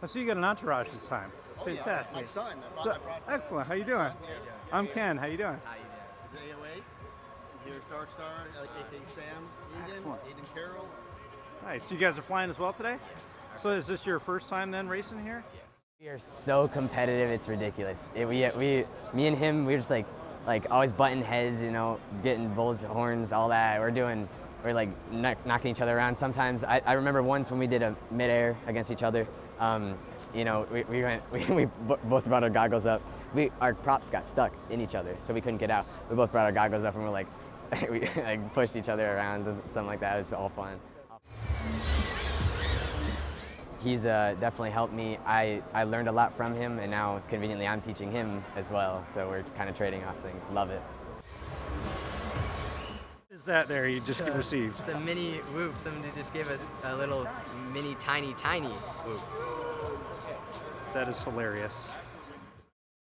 Oh, so you got an entourage this time. It's fantastic. My son. Excellent. How you doing? I'm Ken. How you doing? Is it AOA? Here's Dark Star, aka Sam. Excellent. Aiden Carroll. Nice. So you guys are flying as well today? So is this your first time then racing here? We are so competitive, it's ridiculous. Me and him, we're just like always butting heads, you know, getting bulls, horns, all that. We're like knocking each other around. Sometimes I remember once when we did a midair against each other. You know, we both brought our goggles up. Our props got stuck in each other, so we couldn't get out. We both brought our goggles up and we're like, we like pushed each other around and something like that. It was all fun. He's definitely helped me. I learned a lot from him, and now conveniently I'm teaching him as well. So we're kind of trading off things. Love it. What is that there you just received? It's a mini whoop. Somebody just gave us a little mini tiny whoop. That is hilarious.